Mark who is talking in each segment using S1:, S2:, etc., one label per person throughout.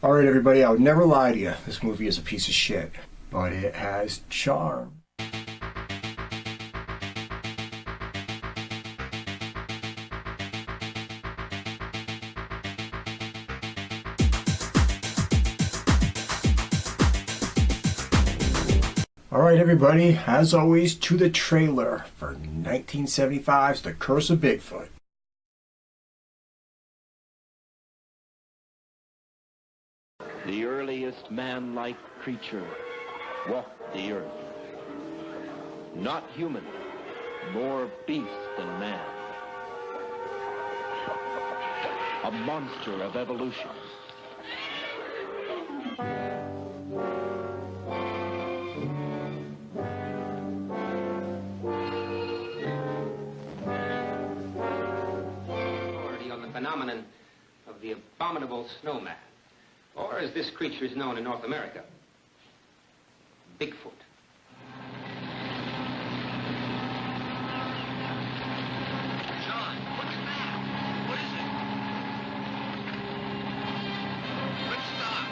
S1: Alright everybody, I would never lie to you. This movie is a piece of shit. But it has charm. Alright everybody, as always, to the trailer for 1975's The Curse of Bigfoot.
S2: The earliest man-like creature walked the earth. Not human, more beast than man. A monster of evolution.
S3: On the phenomenon of the abominable snowman. Or, as this creature is known in North America, Bigfoot.
S4: John, what's that? What is it? Let's stop.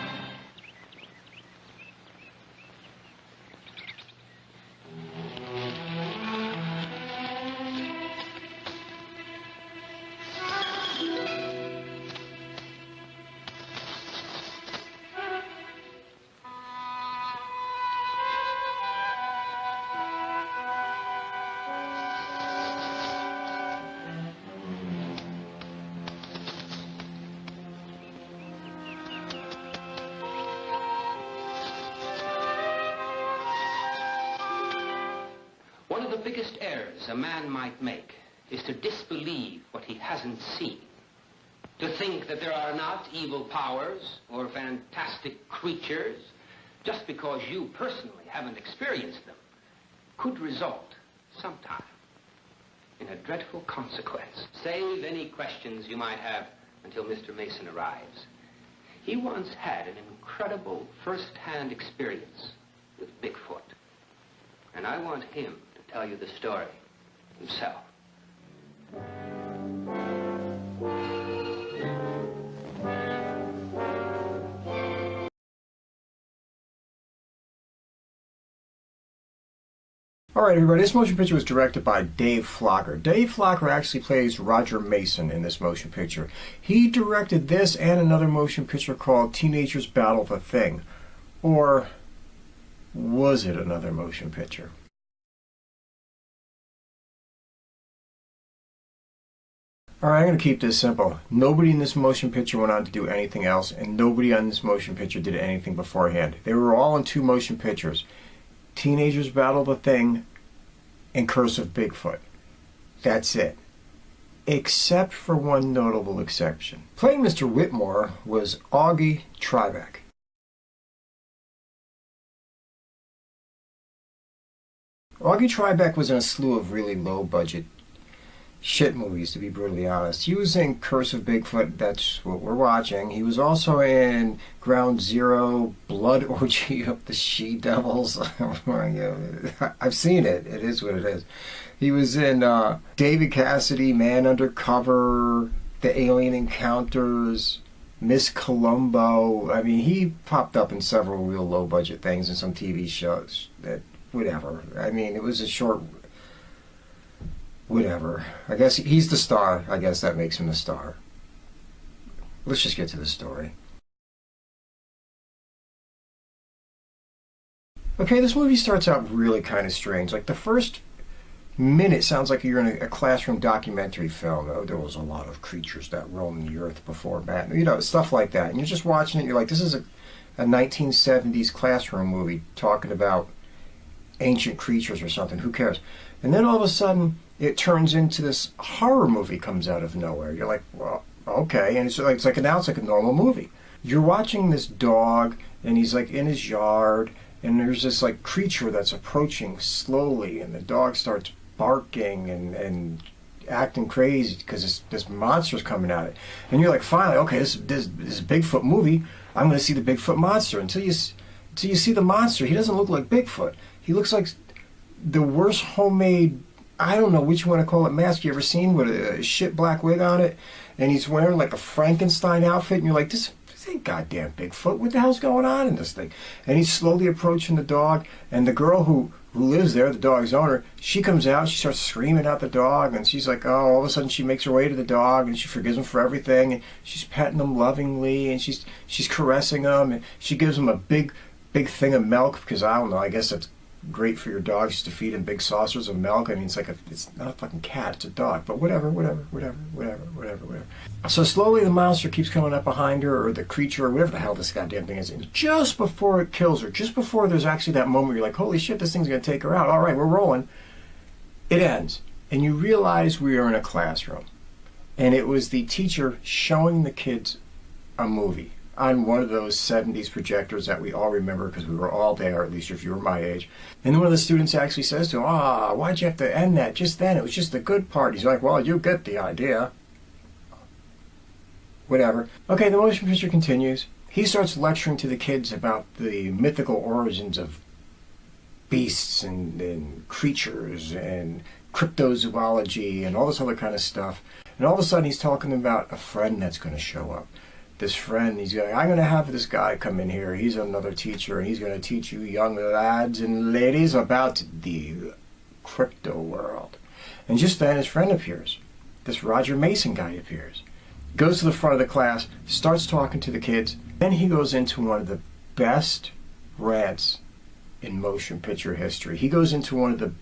S3: One of the biggest errors a man might make is to disbelieve what he hasn't seen. To think that there are not evil powers or fantastic creatures just because you personally haven't experienced them could result sometime in a dreadful consequence. Save any questions you might have until Mr. Mason arrives. He once had an incredible first-hand experience with Bigfoot, and I want him to tell you the story himself.
S1: Alright everybody, this motion picture was directed by Dave Flocker. Dave Flocker actually plays Roger Mason in this motion picture. He directed this and another motion picture called Teenagers Battle the Thing. Or was it another motion picture? Alright, I'm going to keep this simple. Nobody in this motion picture went on to do anything else, and nobody on this motion picture did anything beforehand. They were all in two motion pictures. Teenagers Battle the Thing and Curse of Bigfoot. That's it. Except for one notable exception. Playing Mr. Whitmore was Augie Tribeck. Augie Tribeck was in a slew of really low-budget shit movies, to be brutally honest. He was in Curse of Bigfoot, that's what we're watching. He was also in Ground Zero, Blood Orgy of the She-Devils. I've seen it. It is what it is. He was in David Cassidy, Man Undercover, The Alien Encounters, Miss Columbo. I mean, he popped up in several real low-budget things and some TV shows. That, whatever. I mean, it was a short... Whatever. I guess he's the star. I guess that makes him the star. Let's just get to the story. Okay, this movie starts out really kind of strange. Like, the first minute sounds like you're in a classroom documentary film. Oh, there was a lot of creatures that roamed the earth before man. You know, stuff like that. And you're just watching it, you're like, this is a 1970s classroom movie talking about ancient creatures or something. Who cares? And then all of a sudden, it turns into this horror movie comes out of nowhere. You're like, well, okay. And it's like now it's like a normal movie. You're watching this dog, and he's like in his yard, and there's this like creature that's approaching slowly, and the dog starts barking and acting crazy because this monster's coming at it. And you're like, finally, okay, this Bigfoot movie. I'm going to see the Bigfoot monster. Until you see the monster, he doesn't look like Bigfoot. He looks like the worst homemade, I don't know which you want to call it, mask you ever seen with a shit black wig on it, and he's wearing like a Frankenstein outfit, and you're like, this ain't goddamn Bigfoot. What the hell's going on in this thing? And he's slowly approaching the dog, and the girl who lives there, the dog's owner, she comes out, she starts screaming at the dog, and she's like, oh, all of a sudden she makes her way to the dog, and she forgives him for everything, and she's petting him lovingly, and she's caressing him, and she gives him a big thing of milk, because I don't know, I guess that's great for your dogs just to feed him big saucers of milk. I mean, it's not a fucking cat, it's a dog, but whatever. So slowly the monster keeps coming up behind her, or the creature, or whatever the hell this goddamn thing is, and just before it kills her, just before there's actually that moment where you're like, holy shit, this thing's gonna take her out, all right, we're rolling, it ends, and you realize we are in a classroom, and it was the teacher showing the kids a movie on one of those 70s projectors that we all remember because we were all there, at least if you were my age. And then one of the students actually says to him, why'd you have to end that just then? It was just the good part. He's like, well, you get the idea. Whatever. Okay, the motion picture continues. He starts lecturing to the kids about the mythical origins of beasts and creatures and cryptozoology and all this other kind of stuff. And all of a sudden he's talking about a friend that's going to show up. This friend, he's going, I'm going to have this guy come in here. He's another teacher, and he's going to teach you young lads and ladies about the crypto world. And just then his friend appears. This Roger Mason guy appears. Goes to the front of the class, starts talking to the kids. Then he goes into one of the best rants in motion picture history. He goes into one of the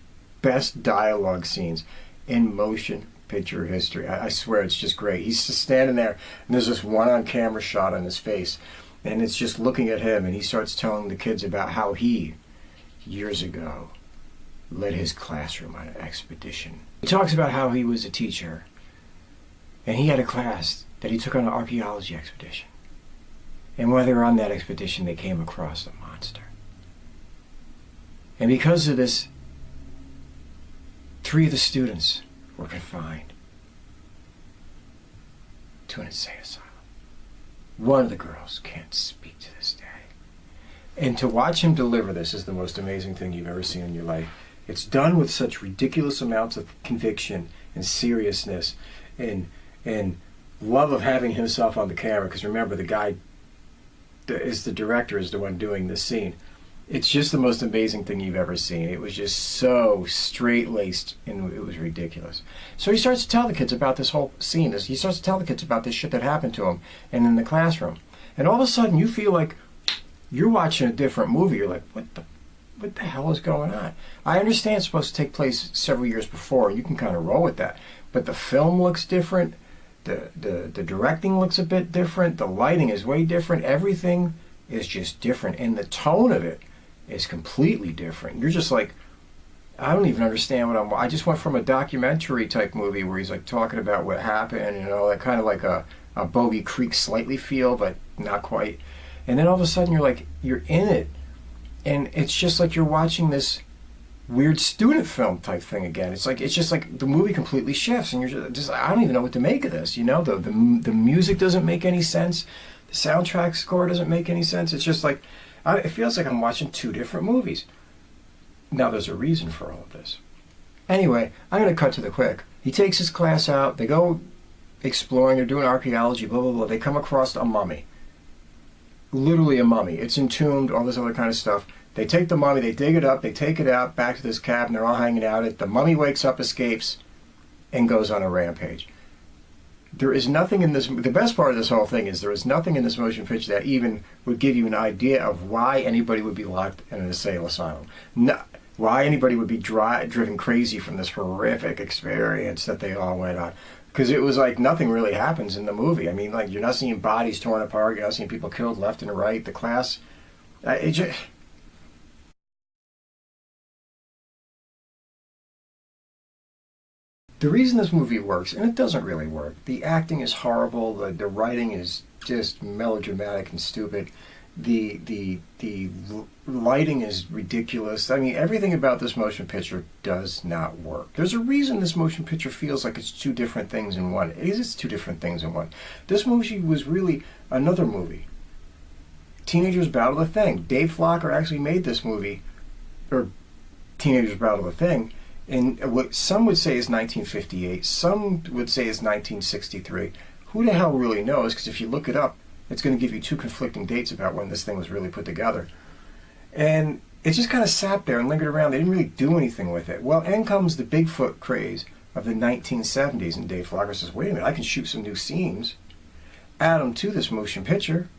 S1: best dialogue scenes in motion picture history. I swear it's just great. He's just standing there, and there's this one on camera shot on his face, and it's just looking at him, and he starts telling the kids about how he, years ago, led his classroom on an expedition. He talks about how he was a teacher, and he had a class that he took on an archaeology expedition. And while they were on that expedition, they came across a monster. And because of this, 3 of the students were confined to an insane asylum. One of the girls can't speak to this day. And to watch him deliver this is the most amazing thing you've ever seen in your life. It's done with such ridiculous amounts of conviction and seriousness and love of having himself on the camera, because remember, the guy is the director, is the one doing this scene. It's just the most amazing thing you've ever seen. It was just so straight-laced, and it was ridiculous. So he starts to tell the kids about this whole scene. He starts to tell the kids about this shit that happened to him and in the classroom. And all of a sudden, you feel like you're watching a different movie. You're like, what the hell is going on? I understand it's supposed to take place several years before, and you can kind of roll with that. But the film looks different. The directing looks a bit different. The lighting is way different. Everything is just different, and the tone of it is completely different. You're just like, I don't even understand what I just went from a documentary type movie where he's like talking about what happened, you know, that kind of like a Bogey Creek slightly feel, but not quite. And then all of a sudden you're in it, and it's just like you're watching this weird student film type thing again. It's just like the movie completely shifts, and you're just I don't even know what to make of this. You know, the music doesn't make any sense. The soundtrack score doesn't make any sense. It's just like, it feels like I'm watching 2 different movies. Now there's a reason for all of this. Anyway, I'm going to cut to the quick. He takes his class out. They go exploring. They're doing archaeology, blah, blah, blah. They come across a mummy. Literally a mummy. It's entombed, all this other kind of stuff. They take the mummy, they dig it up, they take it out, back to this cabin. They're all hanging out. The mummy wakes up, escapes, and goes on a rampage. There is nothing in this, the best part of this whole thing is there is nothing in this motion picture that even would give you an idea of why anybody would be locked in an insane asylum. No, why anybody would be driven crazy from this horrific experience that they all went on. Because it was like nothing really happens in the movie. I mean, like, you're not seeing bodies torn apart, you're not seeing people killed left and right. The class, it just... The reason this movie works, and it doesn't really work, the acting is horrible, the writing is just melodramatic and stupid, the lighting is ridiculous. I mean, everything about this motion picture does not work. There's a reason this motion picture feels like it's 2 different things in one. It is 2 different things in one. This movie was really another movie. Teenagers Battle the Thing. Dave Flocker actually made this movie, or Teenagers Battle the Thing, and what some would say is 1958, some would say is 1963. Who the hell really knows? Because if you look it up, It's going to give you two conflicting dates about when this thing was really put together. And it just kind of sat there and lingered around. They didn't really do anything with it. Well, in comes the Bigfoot craze of the 1970s, and Dave Flogger says, wait a minute, I can shoot some new scenes, add them to this motion picture,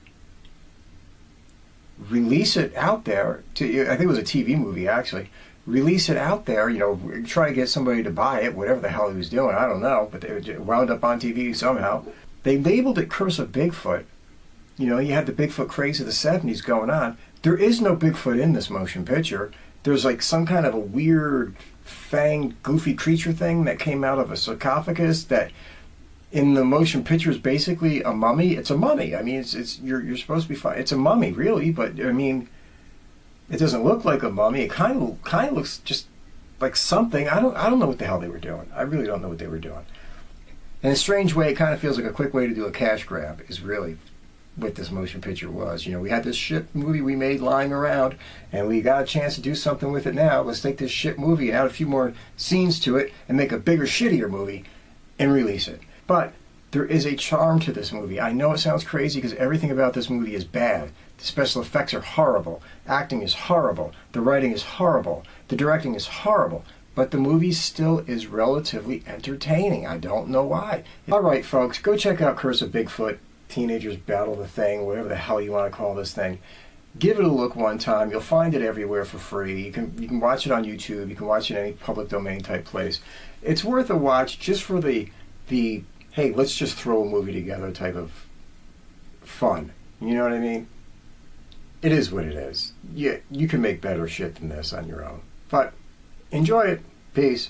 S1: release it out there. I think it was a TV movie, actually. Release it out there, you know, try to get somebody to buy it, whatever the hell he was doing, I don't know, but it wound up on TV somehow. They labeled it Curse of Bigfoot. You know, you had the Bigfoot craze of the 70s going on. There is no Bigfoot in this motion picture. There's like some kind of a weird fanged, goofy creature thing that came out of a sarcophagus that in the motion picture is basically a mummy. It's a mummy. I mean, you're supposed to be fine. It's a mummy, really, but I mean, it doesn't look like a mummy. It kind of looks just like something. I don't know what the hell they were doing. I really don't know what they were doing. In a strange way, it kind of feels like a quick way to do a cash grab is really what this motion picture was. You know, we had this shit movie we made lying around, and we got a chance to do something with it now. Let's take this shit movie and add a few more scenes to it and make a bigger, shittier movie and release it. But there is a charm to this movie. I know it sounds crazy because everything about this movie is bad. The special effects are horrible. Acting is horrible. The writing is horrible. The directing is horrible. But the movie still is relatively entertaining. I don't know why. All right, folks, go check out Curse of Bigfoot. Teenagers Battle the Thing, whatever the hell you want to call this thing. Give it a look one time. You'll find it everywhere for free. You can watch it on YouTube. You can watch it in any public domain type place. It's worth a watch just for the hey, let's just throw a movie together type of fun. You know what I mean? It is what it is. You can make better shit than this on your own. But enjoy it. Peace.